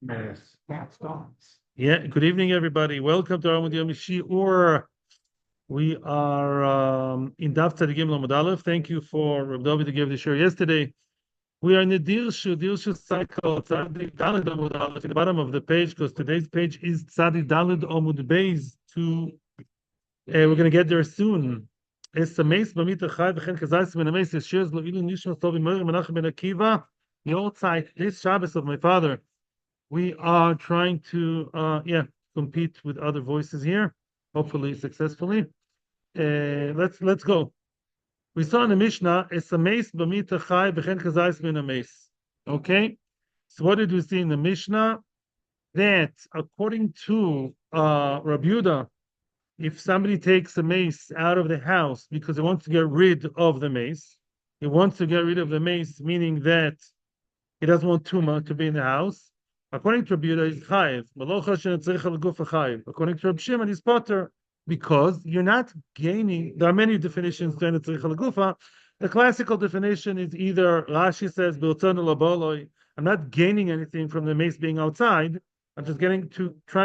Yes, that starts. Yeah, good evening, everybody. Welcome to our Yom Shiur. We are in Daf Tzaddigim Lamed Aleph. Thank you for Reb David to give the share yesterday. We are in the Dirshu cycle, Tzaddik Daled Amud Aleph, in the bottom of the page, because today's page is Tzaddik Daled Amud Beis. We're going to get there soon. Es Sameis Bamita Chai V'chen Kazayis Ben Ameis Yeshir Lo Ilu Nishma Tov Yimor Menachem Ben Akiva. The old side, this Shabbos of my father. We are trying to compete with other voices here, hopefully successfully. Let's go. We saw in the Mishnah, "Esameis b'mita chai v'chen kazayis min ameis." Okay, so what did we see in the Mishnah? That according to Rabbi Yehuda, if somebody takes a mace out of the house because he wants to get rid of the mace, he wants to get rid of the mace, meaning that he doesn't want tuma to be in the house. According to Rabbi Yehuda, he's chayav. According to Rabbi Shimon, he's potter because you're not gaining. There are many definitions to netzricha legufa. The classical definition is either Rashi says I'm not gaining anything from the mace being outside. I'm just trying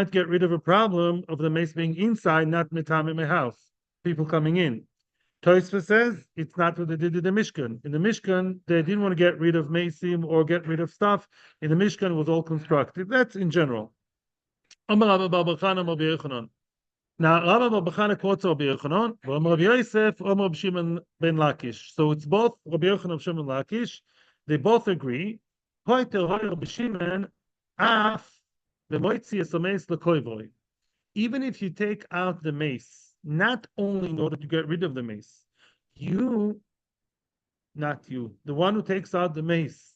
to get rid of a problem of the mace being inside, not metam in my house. People coming in. Tosfos says it's not what they did in the Mishkan. In the Mishkan, they didn't want to get rid of Mesim or get rid of stuff. In the Mishkan, it was all constructed. That's in general. Now, Rabbi Bachana quotes Rabbi Yochanan, Rabbi Yosef, Rabbi Shimon ben Lakish. So it's both Rabbi Yochanan and Shimon Lakish. They both agree. Even if you take out the mace, not only in order to get rid of the mace, not you, the one who takes out the mace,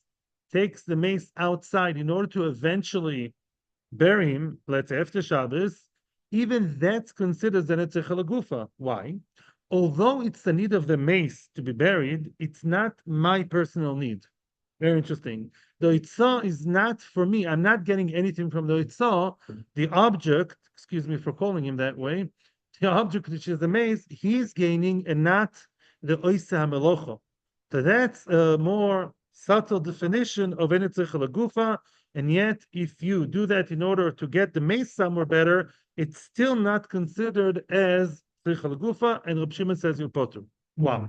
takes the mace outside in order to eventually bury him, let's say after Shabbos, even that's considered an etzechel gufa. Why? Although it's the need of the mace to be buried, it's not my personal need. Very interesting. The itzah is not for me. I'm not getting anything from the itzah. The object, excuse me for calling him that way, the object which is the mace, he's gaining and not the oisa hamelocha. So that's a more subtle definition of enetzich gufa. And yet, if you do that in order to get the mace somewhere better, it's still not considered as tzricha gufa. And Reb Shimon says you're potter. Wow.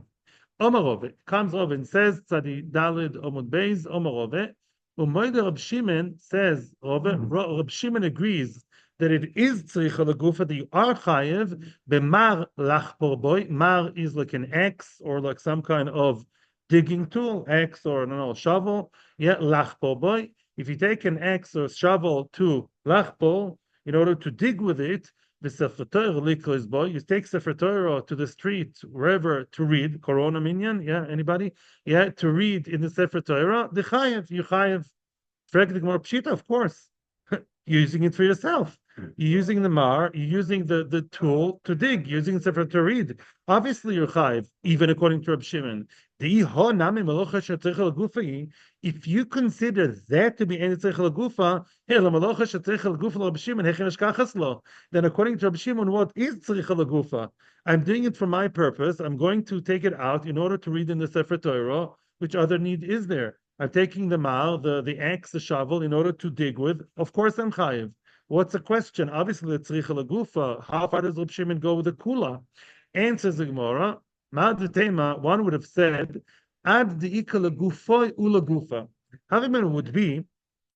Omarove comes over and says Tzadi Dalid Omud Beis Omarove. Umoide Reb Shimon says Reb Shimon agrees that it is tzricha legufa that you are chayev b'mar lachpor boy. Mar is like an axe or like some kind of digging tool, axe or I don't know, shovel. Yeah, lachpor boy. If you take an axe or shovel to lachpor in order to dig with it, the Sefer Torah likos boy. You take Sefer Torah to the street, wherever to read. Corona minyan, yeah, anybody? Yeah, to read in the Sefer Torah. The chayev, you chayev. Fragdik more pshita, of course. You're using it for yourself. You're using the mar. You're using the tool to dig. You're using Sefer to read. Obviously, you're chayev, even according to Reb Shimon. If you consider that to be any tzeichel gufa, then according to Rabbi Shimon, what is tzeichel gufa? I'm doing it for my purpose. I'm going to take it out in order to read in the Sefer Torah. Which other need is there? I'm taking the mal, the axe, the shovel, in order to dig with. Of course, I'm chayiv. What's the question? Obviously, the tzricha gufa. How far does Reb Shimon go with the kula? Answers the Gemara. One would have said, ad the gufoi ula gufa. Argument would be,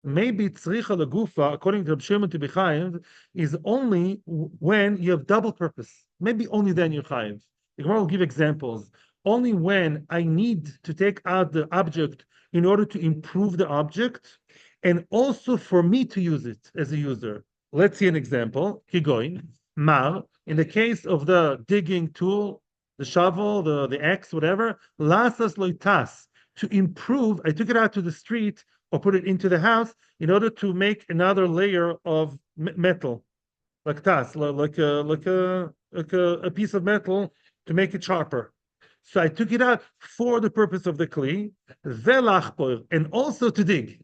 maybe tzricha legufa, according to Reb Shimon to be chayiv, is only when you have double purpose. Maybe only then you're chayiv. The Gemara will give examples. Only when I need to take out the object in order to improve the object, and also for me to use it as a user. Let's see an example. Kigoin, mar, in the case of the digging tool, the shovel, the axe, whatever, lasas loitas, to improve, I took it out to the street or put it into the house in order to make another layer of metal, like tas, like a piece of metal to make it sharper. So I took it out for the purpose of the kli, and also to dig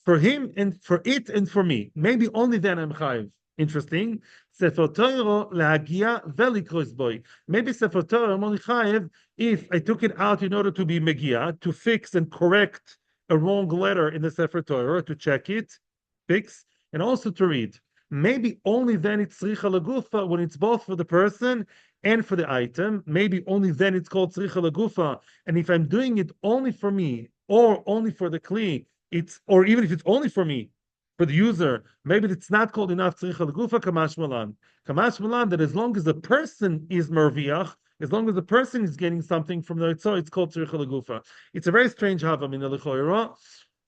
for him and for it and for me. Maybe only then I'm chayiv. Interesting. Sefer Torah lehagia velikros boy. Maybe Sefer Torah I'm only chayiv if I took it out in order to be megia, to fix and correct a wrong letter in the Sefer Torah, to check it. fix, and also to read. Maybe only then it's tzricha lagufa when it's both for the person and for the item. Maybe only then it's called tzricha lagufa. And if I'm doing it only for me or only for the kli, or even if it's only for me, for the user, maybe it's not called enough tzricha lagufa kamash malan. Kamash malan, that as long as the person is merviach, as long as the person is getting something from the Itzor, it's called tzricha lagufa. It's a very strange hava min the.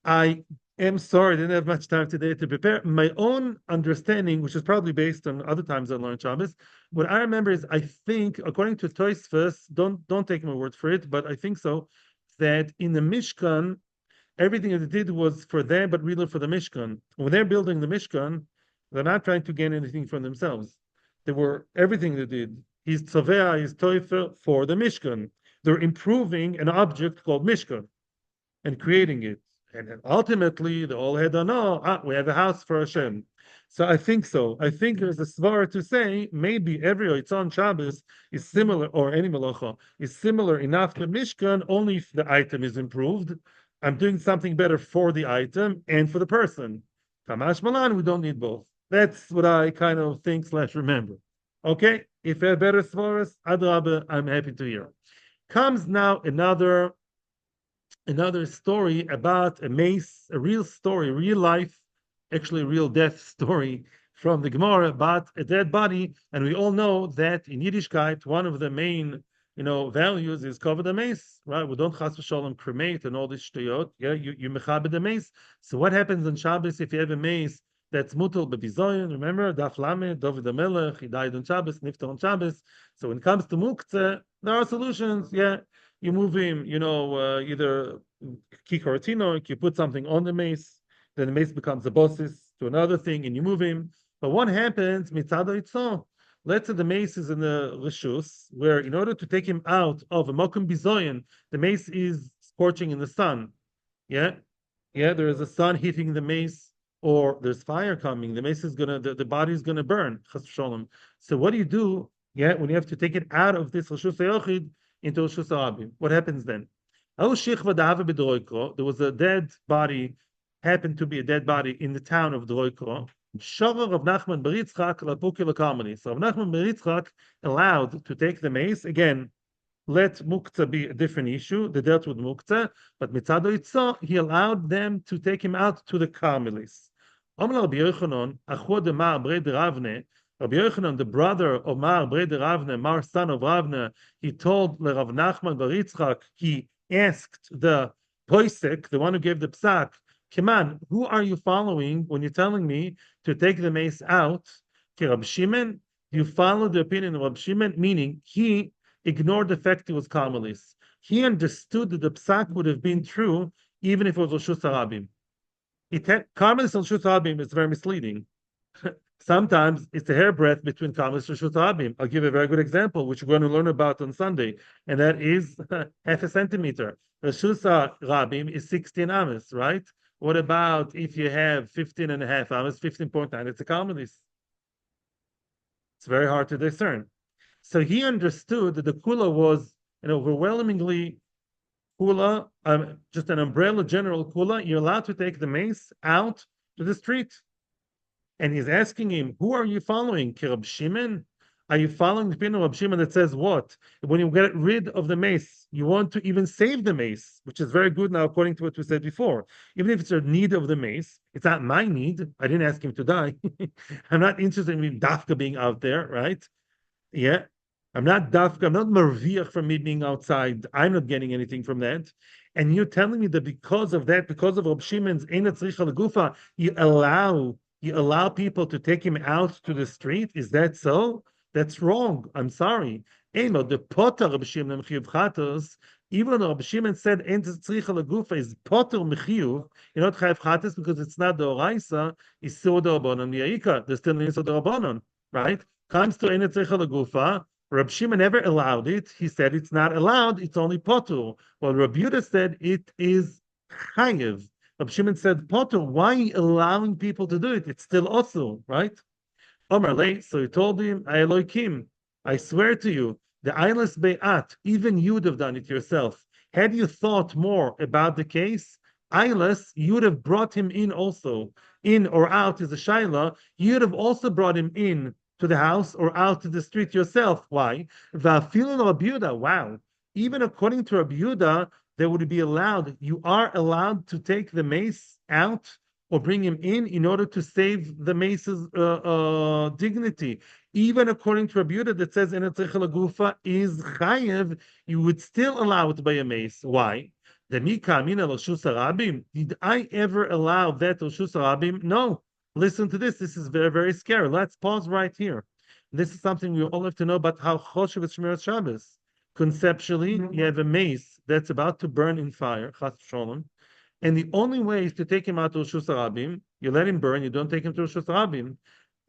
I am sorry, I didn't have much time today to prepare. My own understanding, which is probably based on other times I learned Shabbos, what I remember is I think, according to Tosfos, don't take my word for it, but I think so, that in the Mishkan, everything that they did was for them, but really for the Mishkan. When they're building the Mishkan, they're not trying to gain anything from themselves. They were everything they did. His tzaveh, his toifer for the Mishkan. They're improving an object called Mishkan and creating it. And then ultimately, they all had we have a house for Hashem. So I think so. I think there's a svara to say maybe every Oitzon Shabbos is similar, or any malacha is similar enough to Mishkan, only if the item is improved. I'm doing something better for the item and for the person. Kamash Malan, we don't need both. That's what I kind of think / remember. Okay, if you have better svaras, adrabah, I'm happy to hear. Comes now another story about a mace, a real story, real life, actually real death story from the Gemara about a dead body. And we all know that in Yiddishkeit, one of the main, values is cover the mace, right? We don't chas v'sholem cremate and all this shtuyot. Yeah, you mechaber the mace. So what happens on Shabbos if you have a mace that's mutal bebizoyin? Remember, Daf Lamed, David HaMelech, he died on Shabbos, niftar on Shabbos. So when it comes to muktzeh, there are solutions. Yeah, you move him, either kikaratino, you put something on the mace, then the mace becomes a bossis to another thing, and you move him. But what happens mitzado itzon? Let's say the mace is in the rishus, where in order to take him out of a mokum bizoyan, the mace is scorching in the sun. Yeah, there is a sun hitting the mace, or there's fire coming. The mace is the body is gonna burn. Chas v'sholem. So what do you do? Yeah, when you have to take it out of this rishus hayochid into rishus harabim, what happens then? There was a dead body, happened to be a dead body in the town of Droikro. So Rav Nachman bar Yitzchak allowed to take the mace. Again, let muktzah be a different issue. They dealt with muktzah, but mitzado itzah, he allowed them to take him out to the Carmelists. Rabbi Yochanan, the brother of Mar Breder Ravne, Mar son of Ravne, he told Rav Nachman bar Yitzchak, he asked the poisek, the one who gave the psak, Kiman, who are you following when you're telling me to take the mace out? Rab Shimon, you follow the opinion of Rab Shimon, meaning he ignored the fact he was Carmelist. He understood that the psak would have been true even if it was Roshus Harabim. Carmelist and Roshus Harabim is very misleading. Sometimes it's a hairbreadth between Carmelist and Roshus Harabim. I'll give a very good example, which we're going to learn about on Sunday, and that is half a centimeter. Roshus Harabim is 16 amas, right? What about if you have 15 and a half amas, 15.9? It's a Carmelist. It's very hard to discern. So he understood that the kula was an overwhelmingly kula, just an umbrella general kula. You're allowed to take the mace out to the street. And he's asking him, who are you following? Rab Shimon? Are you following the opinion of Rab Shimon that says what? When you get rid of the mace, you want to even save the mace, which is very good now, according to what we said before. Even if it's a need of the mace, it's not my need. I didn't ask him to die. I'm not interested in dafka being out there, right? Yeah. I'm not marviach from me being outside. I'm not getting anything from that. And you're telling me that because of that, because of Rab Shimon's Eina Tzricha Legufa, you allow people to take him out to the street? Is that so? That's wrong. I'm sorry. Eno, the potter Rab Shimon Mechiyuv Chatos, even though Rab Shimon said Eina Tzricha Legufa is potter Mechiyuv, you're not Chayav Chatos because it's not the Oraisa, it's Sur D'Rabbanan Yaika. There's still Sur D'Rabbanan, right? Comes to Eina Tzricha Legufa, Rab Shimon never allowed it. He said it's not allowed, it's only potter. Well, Rab Yehuda said it is chayav. Rab Shimon said potter. Why are you allowing people to do it? It's still also, right? Omar lay, so he told him, I Elokim, I swear to you, the Eilis Be'at, even you would have done it yourself. Had you thought more about the case, Ailas, you would have brought him in also. In or out is a shaila. You would have also brought him in to the house or out to the street yourself. Why? Va'afilin Rabbi Yehuda. Wow. Even according to Rabbi Yehuda, there would be allowed. You are allowed to take the mace out or bring him in order to save the mace's dignity. Even according to Rabbi Yehuda, that says in a gufa is chayav, you would still allow it by a mace. Why? Did I ever allow that Roshus Harabim? No. Listen to this. This is very, very scary. Let's pause right here. This is something we all have to know about how Choshev is Shemiras Shabbos. Conceptually, you have a mace that's about to burn in fire, Chas Shalom, and the only way is to take him out to Roshus Harabim. You let him burn. You don't take him to Roshus Harabim.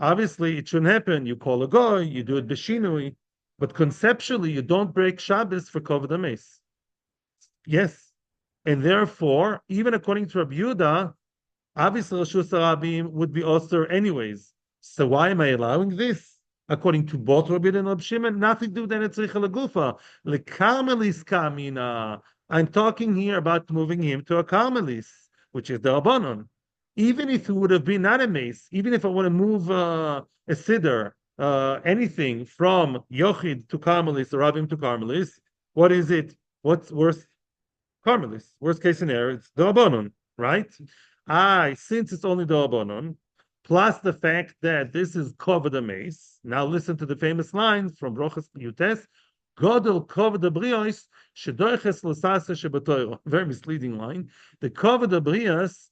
Obviously, it shouldn't happen. You call a goy. You do it b'shinui, but conceptually, you don't break Shabbos for kovod mace. Yes. And therefore, even according to Rabbi Yehuda, obviously Roshus Harabim would be osir anyways. So why am I allowing this? According to both Rabbi Yehuda and Rabbi Shimon, nothing to do with Tzricha Lagufa. Lekarmelis kamina. I'm talking here about moving him to a karmelis, which is the Rabbanon. Even if it would have been not a mace, even if I want to move a siddur, anything from Yochid to karmelis or Rabim to karmelis, what is it? What's worse? Carmelis. Worst case scenario, it's the Rabbanon, right? Since it's only the Rabbanon, plus the fact that this is kovod mace. Now listen to the famous lines from Brochas Yutes. Godel kovod brios shedoiches losase shebatoiro. Very misleading line. The kovod brios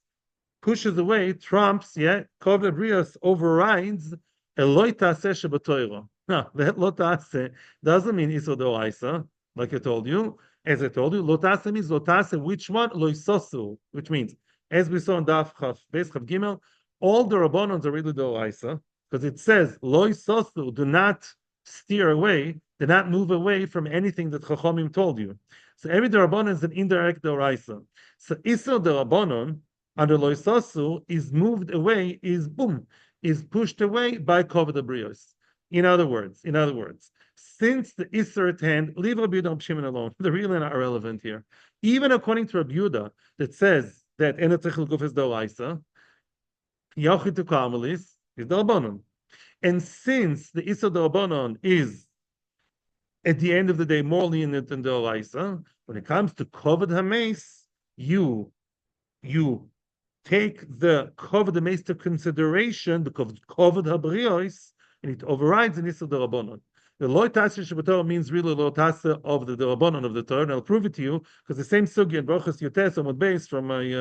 pushes away, trumps, kovod brios overrides eloi taseh shebatoiro. Now, that lo taseh doesn't mean iso doraisa, like I told you. As I told you, lotase means lotase, which one? Loisosu, which means, as we saw in Daf Chaf, Beis Chaf Gimel, all the Rabbanons are really Doraisa, because it says, loisosu, do not steer away, do not move away from anything that Chachomim told you. So every Rabbanon is an indirect Doraisa. So Iso the Rabbanon, under loisosu, is moved away, is pushed away by Kovod Brios. In other words, since the Isser at hand, leave Rabbi Yehuda and Shimon alone. They're really not relevant here. Even according to Rabbi Yehuda, that says that Enetzich L'Guf is Doraisa, Yochid to Karmelis is D'Rabbanon. And since the Isser D'Rabbanon is, at the end of the day, more lenient than Doraisa, when it comes to Kovod HaMeis, you take the Kovod HaMeis to consideration because Kovod HaBrios, and it overrides the Isser D'Rabbanon. The loy tasa shebetorah means really loy tasa of the Rabbanon of the Torah, and I'll prove it to you because the same sugi in Brochas Yotes Amud Beis from my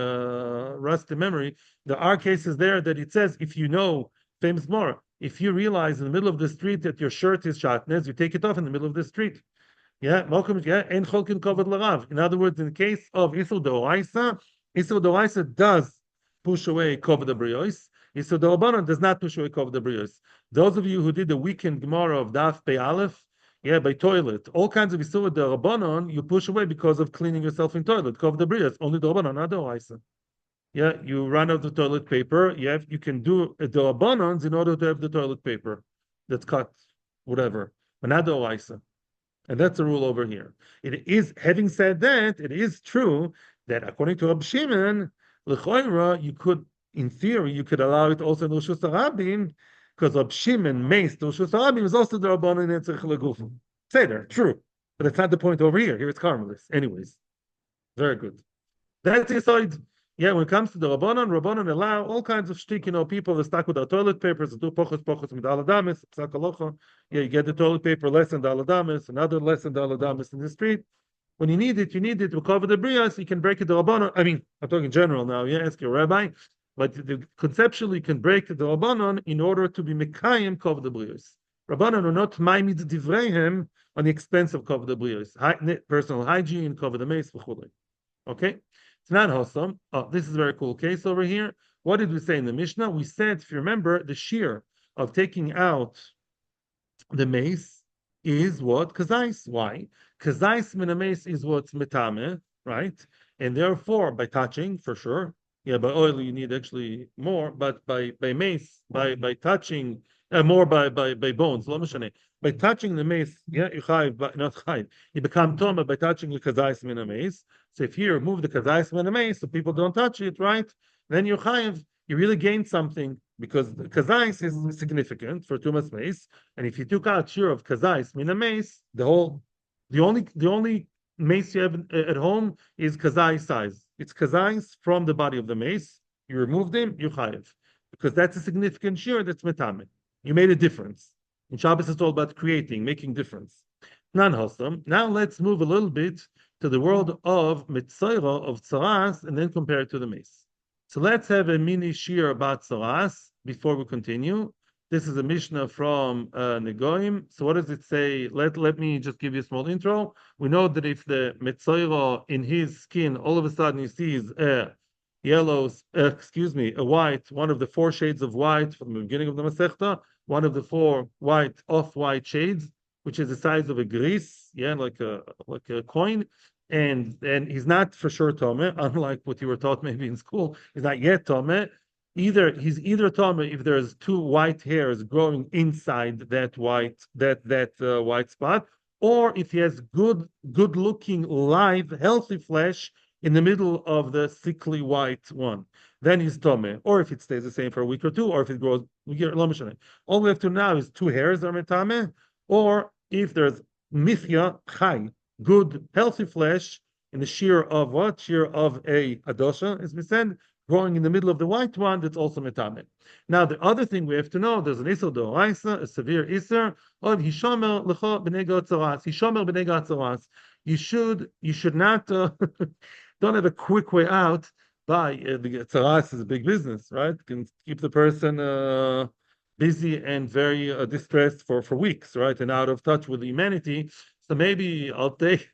rusty memory, there are cases there that it says if you know famous more, if you realize in the middle of the street that your shirt is shatnez, you take it off in the middle of the street. En cholkin kovod larav. In other words, in the case of Isur Doraisa does push away kovod abrios. Isur Rabbanon does not push away kovod abrios. Those of you who did the weekend Gemara of Daf Pei Aleph, by toilet, all kinds of Isur the Rabbanon you push away because of cleaning yourself in toilet. Kovod abrios, only the Rabbanon, not the Doraisa. You run out of toilet paper. You can do the Rabbanons in order to have the toilet paper that's cut, whatever, but not the Doraisa. And that's the rule over here. It is, having said that, it is true that according to Rab Shimon, L'choira, you could, in theory, you could allow it also in Roshus Harabim, because Rab Shimon maced Roshus Harabim is also the Rabbanon in Tzricha L'Gufim. Say there, true. But that's not the point over here. Here it's Carmelis. Anyways, very good. That's the side. When it comes to the Rabbanon allow all kinds of shtick, people that stuck with their toilet papers, do pochos with aladamis, psak halacha. You get the toilet paper less than the aladamis, another less than the aladamis in the street. When you need it, we cover the brias, you can break it the Rabbanon. I mean, I'm talking general now, ask your rabbi, but conceptually you can break the Rabbanon in order to be mekayim cover the brias. Rabbanon are not maimid divreihem on the expense of cover the brias. Personal hygiene, cover the mace, okay? It's not wholesome. This is a very cool case over here. What did we say in the Mishnah? We said, if you remember, the shear of taking out the mace is what? Kazais. Why? Kazais min mace is what's metame, right? And therefore, by touching, for sure. By oil you need actually more, but by mace, by touching, more by bones. Lo mishane. By touching the mace, yeah, you chayiv, but not chayiv. You become toma by touching the kazayis min mace. So if you remove the kazayis min mace, so people don't touch it, right? Then you chayiv. You really gain something because the kazayis is significant for tumas mace. And if you took out share of kazayis min mace, the only mace you have at home is kazai size. It's kazais from the body of the mace. You remove them, you chayev. Because that's a significant share that's metame. You made a difference. In Shabbos, it's all about creating, making difference. Non-wholesome. Now let's move a little bit to the world of mitzayra, of tzaras, and then compare it to the mace. So let's have a mini shir about tzaras before we continue. This is a Mishnah from Negoim. So what does it say? Let me just give you a small intro. We know that if the Metzora in his skin, all of a sudden he sees a yellow, a white, one of the four shades of white from the beginning of the Masechta, one of the four white, off-white shades, which is the size of a gris, yeah, like a coin. And he's not for sure Tomeh, unlike what you were taught maybe in school. He's not yet Tomeh. He's either Tomeh if there's two white hairs growing inside that white spot, or if he has good looking, live, healthy flesh in the middle of the sickly white one. Then he's Tomeh. Or if it stays the same for a week or two, or if it grows, all we have to know is two hairs are Metame, or if there's Mithya, Chai, good, healthy flesh in the shear of what? Shear of a Adosha, as we said, growing in the middle of the white one, that's also metame. Now, the other thing we have to know, there's an isur d'oraisa, a severe isur of hishomer lecho b'nei gatzaras. Hishomer b'nei gatzaras. You should not don't have a quick way out by the tzaras is a big business, right? Can keep the person busy and very distressed for weeks, right, and out of touch with humanity. So maybe I'll take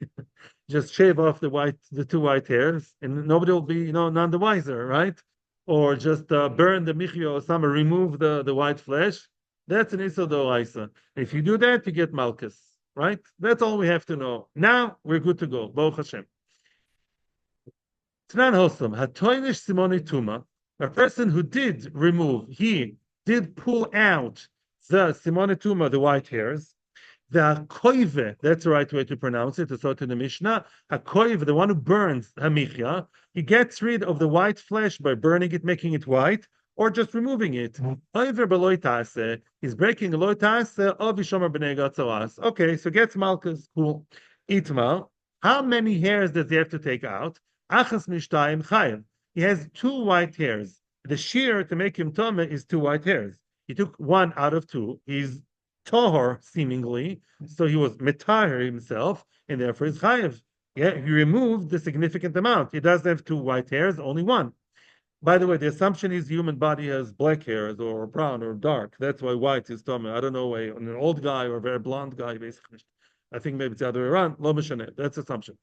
just shave off the two white hairs, and nobody will be, none the wiser, right? Or just burn the michio or some, remove the white flesh. That's an isur d'oraisa. If you do that, you get malchus, right? That's all we have to know. Now we're good to go. Baruch Hashem. Tanan hosam hatoinish simoni tuma. A person who did remove, he did pull out the simoni tuma, the white hairs. The hakoive, that's the right way to pronounce it, to so to the Mishnah. Hakoive, the one who burns hamichya, he gets rid of the white flesh by burning it, making it white, or just removing it. Oiver beloy taaseh, he's breaking a loy taaseh of Yishomer b'nei gatzaras. Okay, so gets malchus, cool. Itma, how many hairs does he have to take out? Achas mishtayim chayav. He has two white hairs. The shear to make him tomeh is two white hairs. He took one out of two. He's Tohor, seemingly, so he was metahir himself, and therefore is chayiv. Yeah, he removed the significant amount. He doesn't have two white hairs, only one. By the way, the assumption is the human body has black hairs or brown or dark. That's why white is tumah. I don't know, an old guy or a very blonde guy, basically. I think maybe it's the other way around. Lo mishaneh. That's assumption.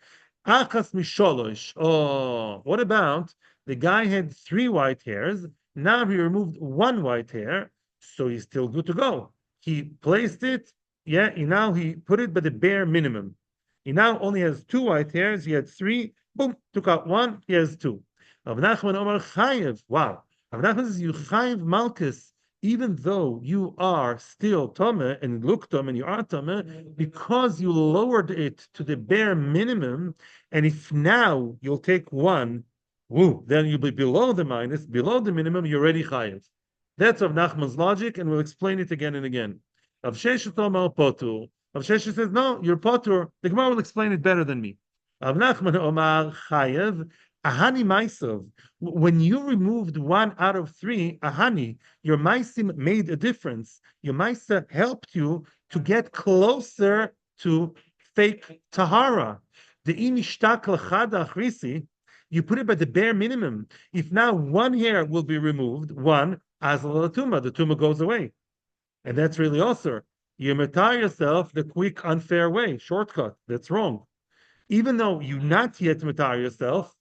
Achas misholosh. Oh, what about the guy had three white hairs? Now he removed one white hair, so he's still good to go. He placed it, he put it by the bare minimum. He now only has two white hairs. He had three, boom, took out one, he has two. Rav Nachman Omar chayev. Wow. Rav Nachman says you chayev malchus, even though you are still tomeh and look tomeh and you are tomeh, because you lowered it to the bare minimum, and if now you'll take one, then you'll be below the minimum, you're already chayev. That's Rav Nachman's logic, and we'll explain it again and again. Rav Sheshet Omar potur. Rav Sheshet says, no, you're potur. The Gemara will explain it better than me. Rav Nachman Omar chayev. Ahani maisav. When you removed one out of three, ahani, your maisim made a difference. Your maisa helped you to get closer to fake tahara. The inishtak l'chada achrisi, you put it by the bare minimum. If now one hair will be removed, the tumah goes away. And that's really also, you matar yourself the quick, unfair way, shortcut. That's wrong. Even though you not yet matar yourself,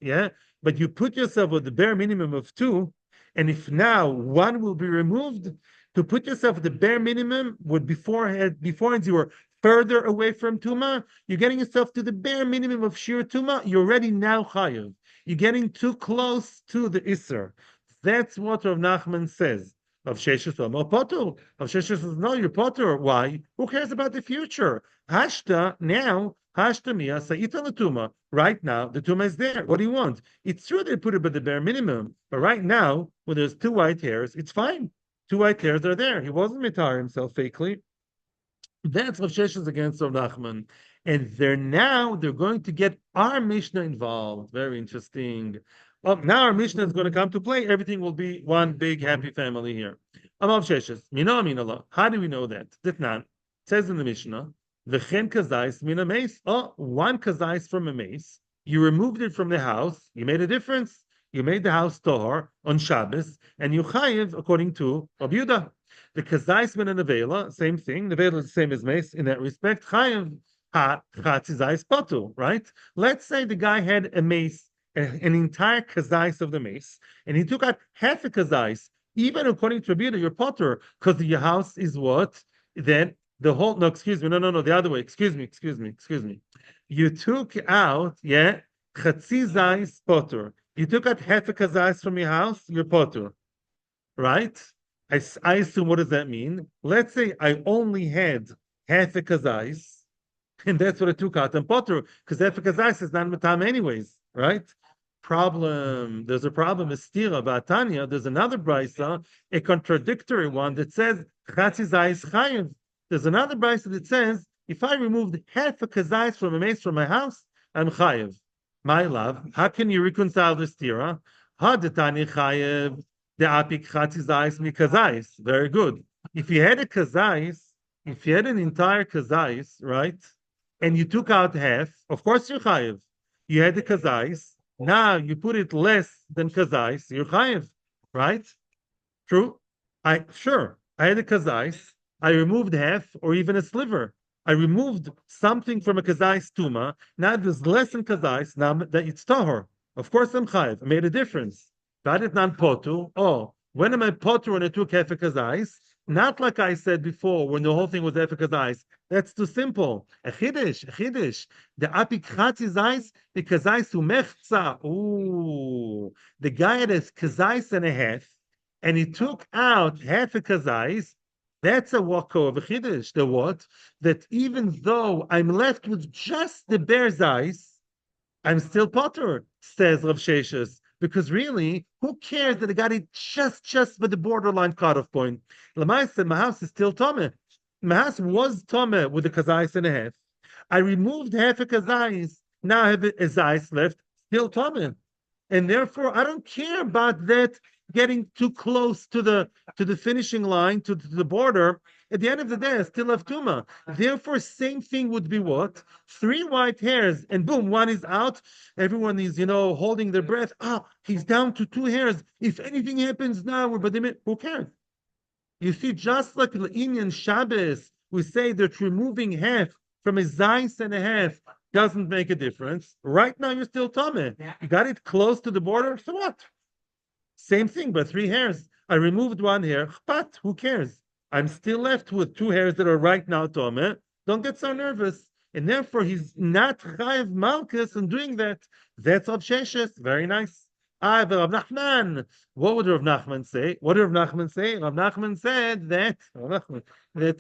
but you put yourself with the bare minimum of two, and if now one will be removed, to put yourself at the bare minimum would beforehand you were further away from tuma, you're getting yourself to the bare minimum of shir tuma, you're already now chayav. You're getting too close to the isser. That's what Rav Nachman says. Rav Sheshes Omer Potter. Rav Sheshes says, no, you're Potter. Why? Who cares about the future? Hashta, now, Hashta Mia Sa'ita Latuma. Right now, the Tuma is there. What do you want? It's true they put it by the bare minimum, but right now, when there's two white hairs, it's fine. Two white hairs are there. He wasn't mitar himself fakely. That's Rav Sheshes against Rav Nachman. And they're going to get our Mishnah involved. Very interesting. Well, now our Mishnah is going to come to play. Everything will be one big happy family here. Rav Sheshes, Mino Aminallah. How do we know that? Ditnan says in the Mishnah, V'chen kazais min a mace. Oh, one kazais from a mace. You removed it from the house. You made a difference. You made the house tohar on Shabbos, and you chayiv according to Rabbi Yehuda. The kazais min a nevela, same thing. Nevela is the same as mace in that respect. Chayiv ha chatzizais potu, right? Let's say the guy had a mace, an entire kazais of the mace, and he took out half a kazais. Even according to Rabbi Yehuda, you're potter because your house is what? Then the whole, no, excuse me, no, the other way. Excuse me. You took out, chatzizais potter. You took out half a kazais from your house, you're potter, right? I assume, what does that mean? Let's say I only had half a kazais, and that's what I took out. I'm potter, because half a kazais is not matam anyways, right? There's a problem with stira ba'atanya. There's another brisa, a contradictory one that says chatzizais chayiv. There's another brisa that says if I removed half a kazais from a mace from my house, I'm chayiv. My love, how can you reconcile this stira? Hadetani chayiv de'apik chatzizais mikazais. Very good. If you had a kazais, if you had an entire kazais, right, and you took out half, of course you're chayiv. You had the kazais. Now you put it less than kazais, you're chayiv, right? True. I had a kazais. I removed half or even a sliver. I removed something from a kazais tuma. Now there's less than kazais. Now that it's tahor. Of course I'm chayiv. I made a difference. That is not potu. Oh, when am I potu when I took half a kazais? Not like I said before when the whole thing was half a kazais. That's too simple. A chidish. The apik chatzizais, the kazais umechza. Ooh, the guy had a kazais and a half, and he took out half a kazais. That's a wako of a chiddush. The what? That even though I'm left with just the bare zais, I'm still potter, says Rav Sheshes. Because really, who cares that I got it just by the borderline cutoff point? Lamai said, my house is still tome. My house was tome with the kazais and a half. I removed half a kazais. Now I have a zais left, still tome. And therefore, I don't care about that getting too close to the finishing line, to the border. At the end of the day, I still have tuma. Therefore, same thing would be what? 3 white hairs, and boom, one is out. Everyone is, holding their breath. He's down to 2 hairs. If anything happens now, who cares? You see, just like the Indian Shabbos, we say that removing half from a zais and a half doesn't make a difference. Right now, you're still tummy. You got it close to the border, so what? Same thing, but 3 hairs. I removed 1 hair, but who cares? I'm still left with 2 hairs that are right now tummy. Don't get so nervous. And therefore, he's not chayav malchus in doing that. That's Rav Sheshes. Very nice. But Rav Nachman, what would Rav Nachman say? What did Rav Nachman say? Rav Nachman said that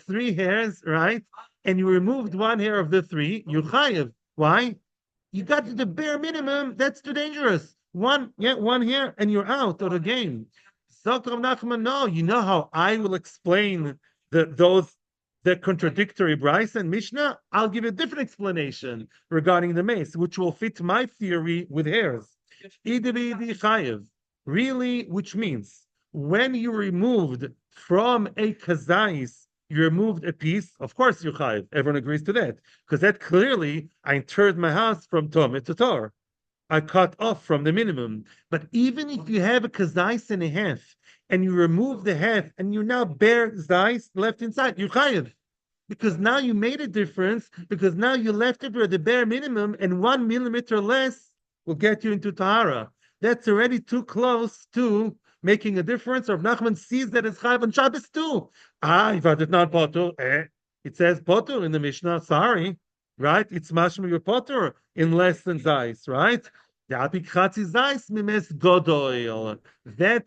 3 hairs, right? And you removed 1 hair of the 3, you're chayav. Why? You got to the bare minimum. That's too dangerous. 1 hair, and you're out of the game. So Rav Nachman, no. You know how I will explain the contradictory Bryce and Mishnah? I'll give a different explanation regarding the mace, which will fit my theory with hairs. Really, which means when you removed from a kazais, you removed a piece, of course you chayiv. Everyone agrees to that. Because that clearly, I interred my house from Tomeh to Tor. I cut off from the minimum. But even if you have a kazais and a half, and you remove the half, and you now bare zais left inside, you chayiv. Because now you made a difference, because now you left it at the bare minimum, and 1 millimeter less will get you into Tahara. That's already too close to making a difference. Or Nachman sees that it's chayav on Shabbos too. If I did not potter, it says potter in the Mishnah. Sorry, right? It's mashma your potter in less than zais, right? That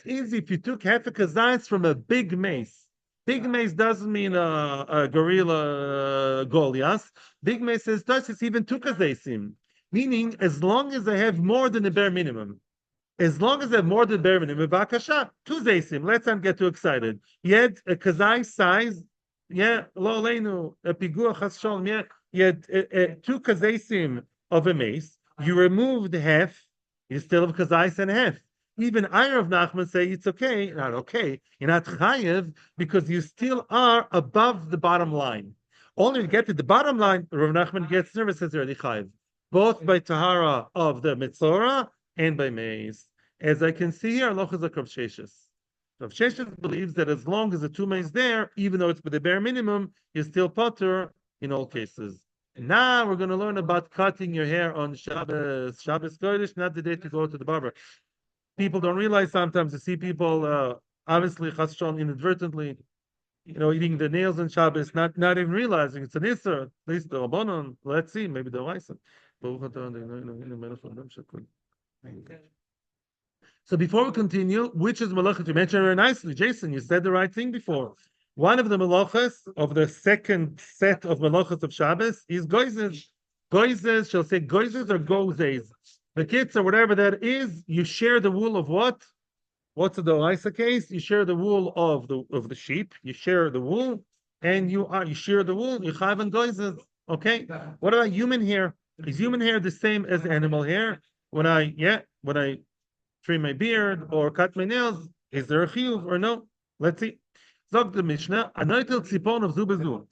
is if you took half a kazais from a big mace. Big mace doesn't mean a gorilla Goliath. Big mace says it's even two kazaisim. Meaning, as long as I have more than the bare minimum. As long as I have more than bare minimum, bakasha, two zaisim. Let's not get too excited. Yet a kazai size, yeah, lo leinu, a pigua chas shalom, yeah, yet two kazaisim of a mace. You removed half, you still have kazais and half. Even Iyer of Nachman say it's okay, not okay. You're not chayav because you still are above the bottom line. Only to get to the bottom line, Rav Nachman gets nervous, says already chayav, both by tahara of the mitzora and by mace. As I can see here, Aloch is like Rav Sheshes. Rav Sheshes believes that as long as the tumah is there, even though it's with the bare minimum, you're still potter in all cases. Now we're going to learn about cutting your hair on Shabbos. Shabbos Kodesh, not the day to go to the barber. People don't realize sometimes you see people, obviously, chas v'shalom, inadvertently, eating the nails on Shabbos, not even realizing it's an Isser, at least the Rabbanon. Let's see, maybe the Raisa. So before we continue, which is malachas? You mentioned very nicely, Jason. You said the right thing before. One of the malachas of the second set of malachas of Shabbos is goizes. Goizes shall say goizes or gozes. The kids or whatever that is, you share the wool of what? What's the Raisa case? You share the wool of the sheep. You share the wool, and you share the wool. You have and goizes. Okay. What about human hair? Is human hair the same as animal hair? When I trim my beard or cut my nails, is there a chiyuv or no? Let's see. Zog the Mishnah, anoitel tzipon of zubezu.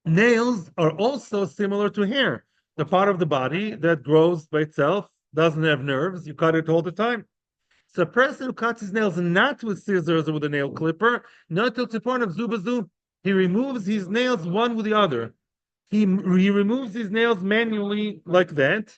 Nails are also similar to hair, the part of the body that grows by itself, doesn't have nerves. You cut it all the time. So a person who cuts his nails not with scissors or with a nail clipper, anoitel tzipon of zubezu, he removes his nails one with the other. He removes his nails manually like that.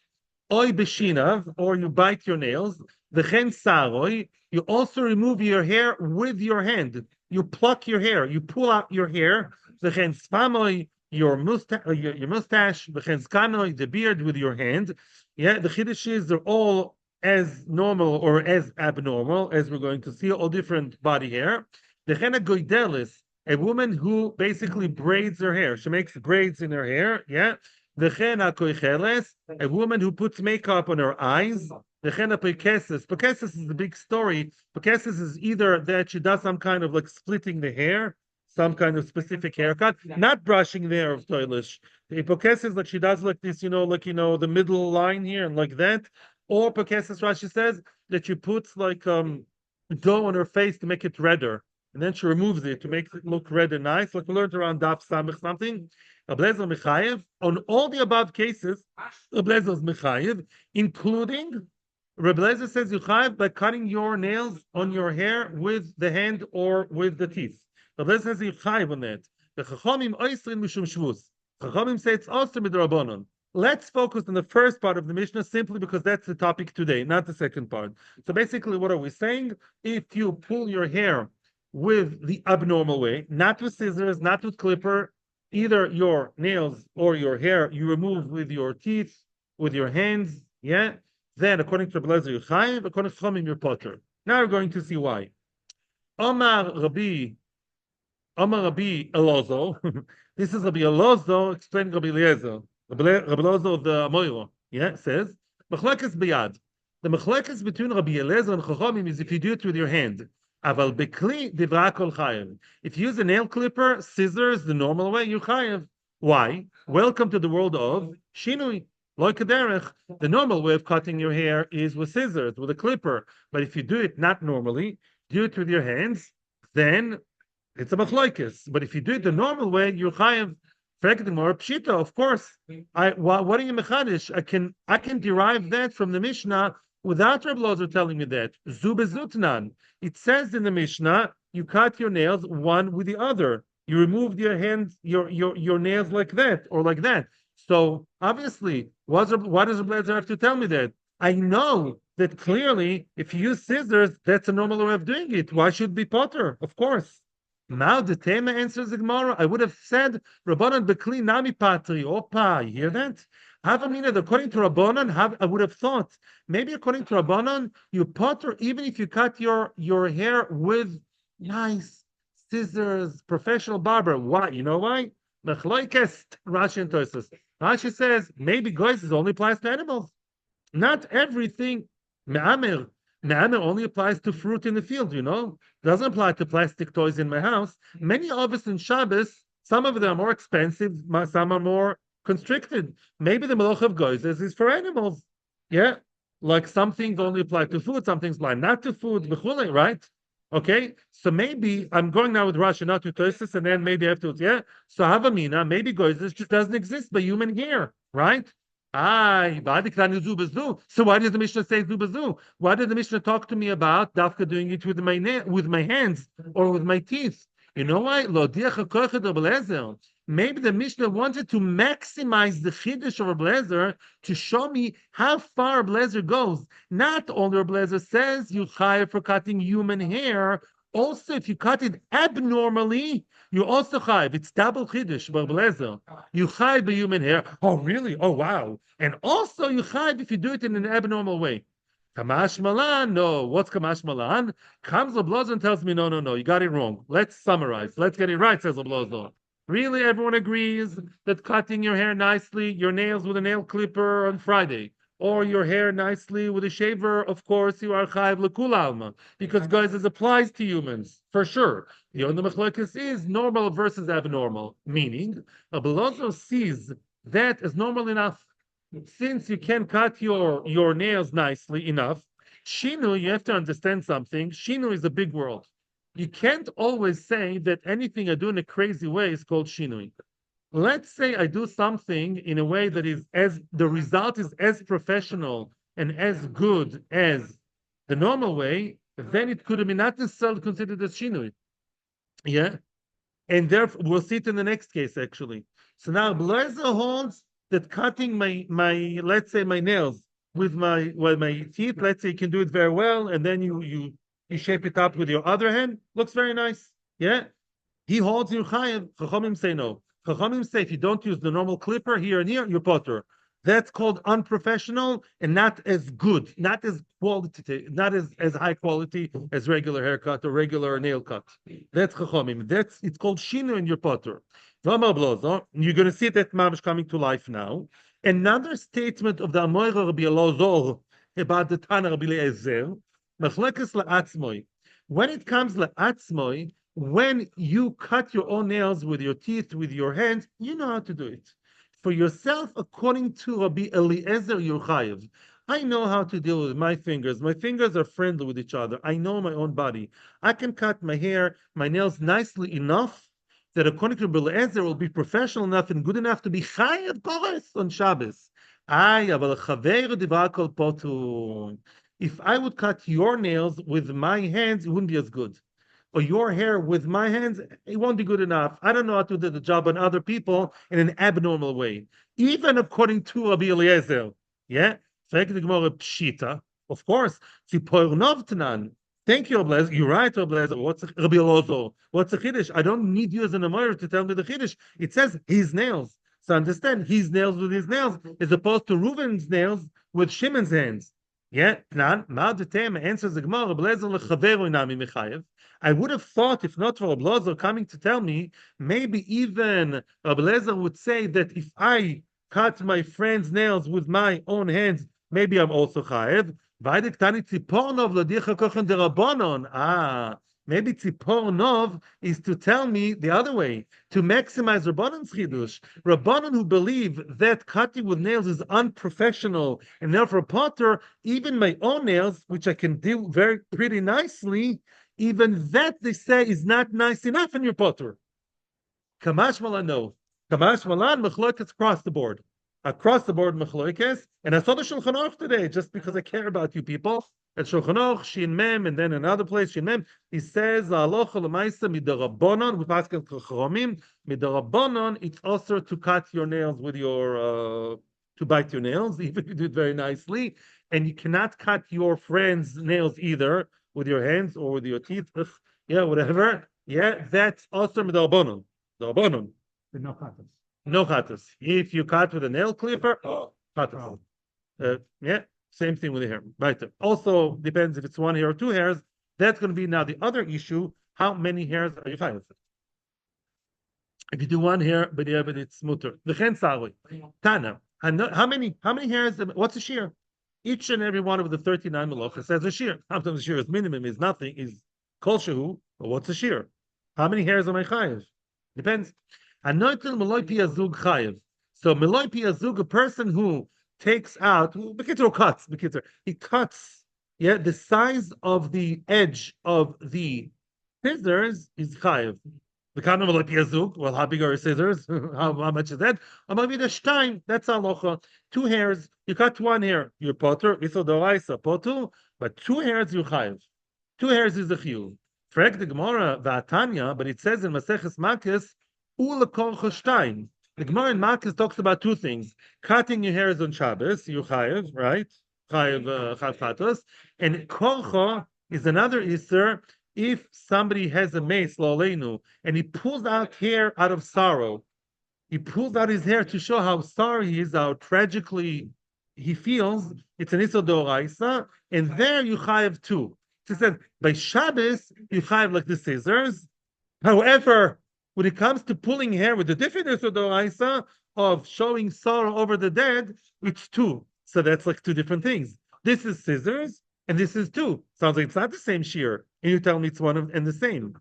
Oy beshinav, or you bite your nails. V'chen saroi, you also remove your hair with your hand. You pluck your hair. You pull out your hair. V'chen spamoi, your mustache. V'chen skanoi, the beard with your hand. Yeah, the chiddushes are all as normal or as abnormal as we're going to see. All different body hair. V'chen goidelis, a woman who basically braids her hair. She makes braids in her hair. Yeah. A woman who puts makeup on her eyes. Pekeses is the big story. Pekeses is either that she does some kind of like splitting the hair, some kind of specific haircut, not brushing the hair of toilish. The pekeses like she does like this, the middle line here and like that. Or pekeses, Rashi says that she puts like dough on her face to make it redder, and then she removes it to make it look red and nice. Like we learned around Daf Samich something. On all the above cases, Reblezer is mechayev, including Reblezer says you chayev by cutting your nails on your hair with the hand or with the teeth. Reblezer says you chayev on that. The Chachamim oisrin mishum shvus. Chachamim say it's also midrabanon. Let's focus on the first part of the Mishnah simply because that's the topic today, not the second part. So basically, what are we saying? If you pull your hair with the abnormal way, not with scissors, not with clipper, either your nails or your hair, you remove with your teeth, with your hands, yeah? Then, according to Rebbe you chayiv, according to Chachamim, you're potter. Now we're going to see why. Omar Rabbi Elozo, this is Rabbi Elozo explaining Rabbi Eliezer. Rabbi Elozo of the Amoiro, yeah, says, Mechlekes biyad. The mechlekes between Rabbi Eliezer and Chachamim is if you do it with your hand. Aval bekli divra kol chayev. If you use a nail clipper, scissors, the normal way, you chayev. Why? Welcome to the world of shinui. Like derech, the normal way of cutting your hair is with scissors, with a clipper. But if you do it not normally, do it with your hands, then it's a machlokes. But if you do it the normal way, you chayev. More pshita, of course. What are you mechadish? I can derive that from the Mishnah without Reb Lozer telling me that. Zubezutnan. It says in the Mishnah, you cut your nails one with the other. You remove your hands, your nails like that or like that. So obviously, why does Reb Lozer have to tell me that? I know that clearly, if you use scissors, that's a normal way of doing it. Why should it be potter? Of course. Now the Tema answers the Gemara. I would have said, Rabbanan Bekli Nami Patri. Opa, you hear that? Havamina, according to Rabbanan, I would have thought maybe according to Rabbanan, you potter even if you cut your hair with nice scissors, professional barber. Why? You know why? Mechloikes Rashi and Tosfos. Rashi says maybe goys is only applies to animals. Not everything. Me'amer. Me'amer only applies to fruit in the field, Doesn't apply to plastic toys in my house. Many of us in Shabbos, some of them are more expensive, some are more constricted. Maybe the Melech of Goizes is for animals. Yeah. Like some things only apply to food, some things apply not to food, right? Okay, so maybe I'm going now with Rashi, not to Tosfos, and then maybe afterwards, yeah. So Havamina, maybe Goizes just doesn't exist by human hair, right? So why does the Mishnah say zubazu? Why did the Mishnah talk to me about dafka doing it with my hands or with my teeth? You know why? Maybe the Mishnah wanted to maximize the chiddush of Blazer to show me how far Blazer goes. Not only Blazer says you chayav for cutting human hair, also if you cut it abnormally, you also chayav. It's double chiddush, Blazer. You chayav by human hair. Oh, really? Oh, wow. And also you chayav if you do it in an abnormal way. Kamash Malan, no. What's Kamash Malan? Comes Blazer and tells me, no, you got it wrong. Let's summarize. Let's get it right, says Blazer. Really, everyone agrees that cutting your hair nicely, your nails with a nail clipper on Friday, or your hair nicely with a shaver, of course, you are chayav l'kul alma, because guys, this applies to humans for sure. The only machlokes is normal versus abnormal, meaning a Belozo sees that as normal enough. Since you can cut your nails nicely enough, Shinu, you have to understand something. Shinu is a big world. You can't always say that anything I do in a crazy way is called shinui. Let's say I do something in a way that is the result is as professional and as good as the normal way, then it could have been not necessarily considered as shinui. Yeah? And therefore, we'll see it in the next case, actually. So now, Blazer holds that cutting my let's say, my nails with my teeth, let's say you can do it very well, and then you shape it up with your other hand, looks very nice. Yeah? He holds your chayav. Chachamim say no. Chachamim say if you don't use the normal clipper here and here, you're potter. That's called unprofessional and not as good, not as quality, not as high quality as regular haircut or regular nail cut. That's chachamim. It's called shinu in your potter. You're going to see that mamish coming to life now. Another statement of the Amoira Rabbi Elazar about the Tana Rabbi Eliezer. When it comes la'atzmoi, when you cut your own nails with your teeth, with your hands, you know how to do it. For yourself, according to Rabbi Eliezer, you're chayav. I know how to deal with my fingers. My fingers are friendly with each other. I know my own body. I can cut my hair, my nails nicely enough that according to Rabbi Eliezer, will be professional enough and good enough to be chayav koros on Shabbos. If I would cut your nails with my hands, it wouldn't be as good. Or your hair with my hands, it won't be good enough. I don't know how to do the job on other people in an abnormal way. Even according to Rabbi Eliezer. Yeah? Of course. Thank you, Rabbi Eliezer. You're right, Rabbi Eliezer. What's Rabbi Eliezer? What's a chiddush? I don't need you as an Amor to tell me the chiddush. It says his nails. So understand, his nails with his nails, as opposed to Reuven's nails with Shimon's hands. Yeah, answers the Gemara. I would have thought, if not for Rabbi Elazar coming to tell me, maybe even Rabbi Elazar would say that if I cut my friend's nails with my own hands, maybe I'm also chayev. Maybe Tzipornov is to tell me the other way, to maximize Rabbanon's chidush. Rabbanon who believe that cutting with nails is unprofessional and therefore potter, even my own nails, which I can do very pretty nicely, even that they say is not nice enough in your potter. Kamash Malan, no. Kamash Malan, mechloikes across the board. Across the board, mechloikes. And I saw the Shulchan Aruch today, just because I care about you people. At Shulchan Aruch, Shin Mem, and then another place, Shin Mem, he says, Halacha l'maisa midarabonon, we pass on Chachamim, midarabonon, it's also to cut your nails with your, to bite your nails, even if you do it very nicely, and you cannot cut your friend's nails either with your hands or with your teeth, yeah, whatever, yeah, that's also midarabonon, darabonon. No chatas. No chatas. If you cut with a nail clipper, oh, Patas. Yeah, same thing with the hair. Right. Also depends if it's one hair or two hairs. That's going to be now the other issue. How many hairs are you chayav? If you do one hair, but yeah, but it's mutter. The chen sawi. Tana. How many hairs? What's a shear? Each and every one of the 39 malachas says a shear. Sometimes a shear is minimum, is nothing, is kol shehu. But what's a shear? How many hairs am I chayav? Depends. Anoitel maloi pi azug chayav. So maloi pi azug, a person who takes out, Bekitzer cuts, Bekitzer. He cuts, yeah, the size of the edge of the scissors is chayav. The kind of like yazug. Well, how big are your scissors? how much is that? Maybe the shtaim. That's alocha. Two hairs. You cut one hair. You're potter. Iso doraisa potu. But two hairs you chayiv. Two hairs is a chiyuv. Frag the Gemara va'atanya, but it says in Maseches Makis ulakol shtaim. The Gemara in Makis talks about two things: cutting your hairs on Shabbos, you chayiv, right? Chayiv chatos, and korcha is another iser. If somebody has a mace, lo'aleinu, and he pulls out hair out of sorrow, he pulls out his hair to show how sorry he is, how tragically he feels. It's an iso doraisa, and there you chayav too. He said by Shabbos you chayav like the scissors. However, when it comes to pulling hair with the different iso doraisa of showing sorrow over the dead, it's two. So that's like two different things. This is scissors, and this is two. Sounds like it's not the same shear. And you tell me it's one of and the same.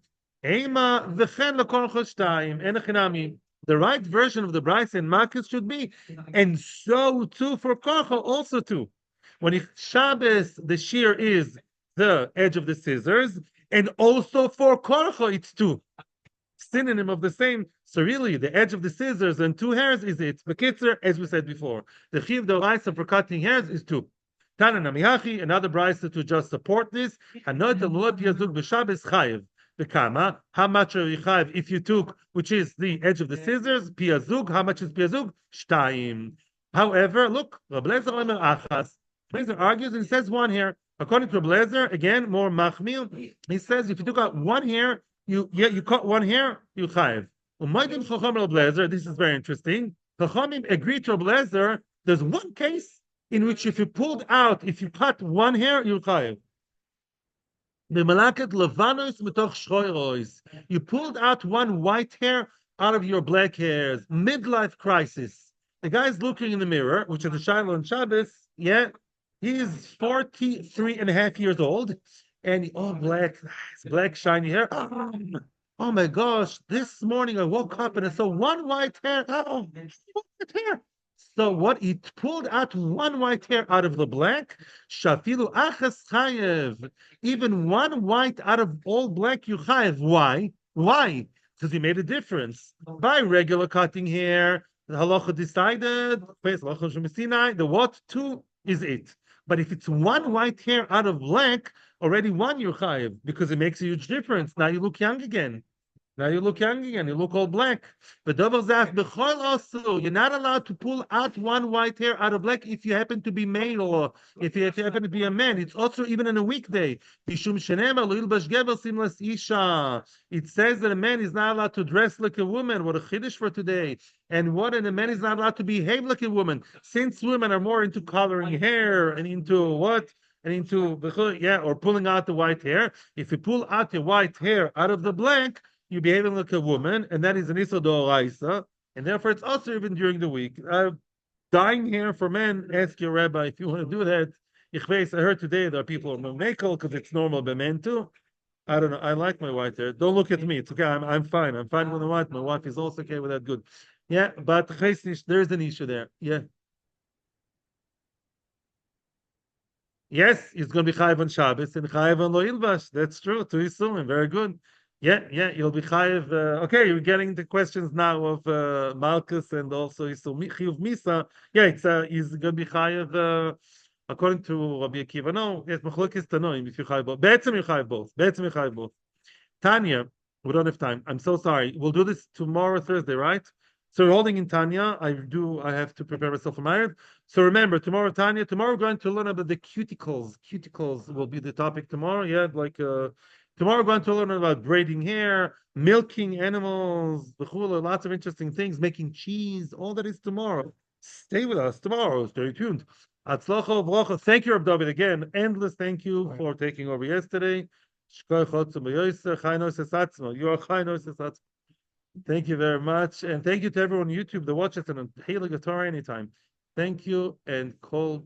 The right version of the Bryce and Marcus should be, and so too for Korcha also too. When if Shabbos the shear is the edge of the scissors, and also for Korcha it's two. Synonym of the same. So really, the edge of the scissors and two hairs is it. Bekitzer, as we said before, the chiv d'oraisa for cutting hairs is two. Tana namihachi, another brisa to just support this. Hanot l'lo piyazug b'Shabbos chayiv. Bekama, how much are you chayiv if you took, which is the edge of the scissors, piyazug, how much is piyazug? Shtayim. However, look, Rabbi Lezer omer achas. Lezer argues and he says one hair. According to Rabbi Lezer, again, more machmir, he says if you took out one hair, you cut one hair, you chayiv. Umaydim chacham Rabbi Lezer, this is very interesting. Chachamim agreed to Rabbi Lezer, there's one case in which if you cut one hair, you're chayiv. You pulled out one white hair out of your black hairs. Midlife crisis. The guy's looking in the mirror, which is the Shiloh on Shabbos. Yeah, he's 43 and a half years old. And black shiny hair. Oh my gosh, this morning I woke up and I saw one white hair. Oh, white hair. So what he pulled out one white hair out of the black, shafilu achas chayev. Even one white out of all black you chayev. Why? Why? Because he made a difference. By regular cutting hair, the halacha decided, the what two is it. But if it's one white hair out of black, already one you chayev, because it makes a huge difference. Now you look young again. You look all black. But you're not allowed to pull out one white hair out of black if you happen to be male or if you happen to be a man. It's also even on a weekday. It says that a man is not allowed to dress like a woman. What a chiddush for today. And a man is not allowed to behave like a woman. Since women are more into coloring hair and into what? And into, or pulling out the white hair. If you pull out the white hair out of the black, you're behaving like a woman, and that is an iso d'oraisa, and therefore it's also even during the week. Dyeing hair for men, ask your rabbi if you want to do that. I heard today there are people who are mekel because it's normal by men too. I don't know. I like my white hair. Don't look at me. It's okay. I'm fine. I'm fine with the white. My wife is also okay with that. Good. Yeah, but there's an issue there. Yeah. Yes, it's going to be chayiv on Shabbos and chayiv on Lo Ilvash. That's true. To Yisumim. Very good. Yeah, you'll be chayiv. Okay, you're getting the questions now of Malchus and also Chiyuv Misa. Yeah, he's going to be chayiv according to Rabbi Akiva. No, yes, machlokes tanoim. If you chayiv both, betzim you chayiv both. Tanya, we don't have time. I'm so sorry. We'll do this tomorrow, Thursday, right? So we're holding in Tanya. I have to prepare myself for marriage. So remember, tomorrow, Tanya. Tomorrow we're going to learn about the cuticles. Cuticles will be the topic tomorrow. Yeah, tomorrow we're going to learn about braiding hair, milking animals, lots of interesting things, making cheese. All that is tomorrow. Stay with us tomorrow. Stay tuned. Atzlacha uvracha. Thank you, Reb David. Again, endless thank you for taking over yesterday. You are chaynos. Thank you very much. And thank you to everyone on YouTube that watches and on Haile Guitar anytime. Thank you and call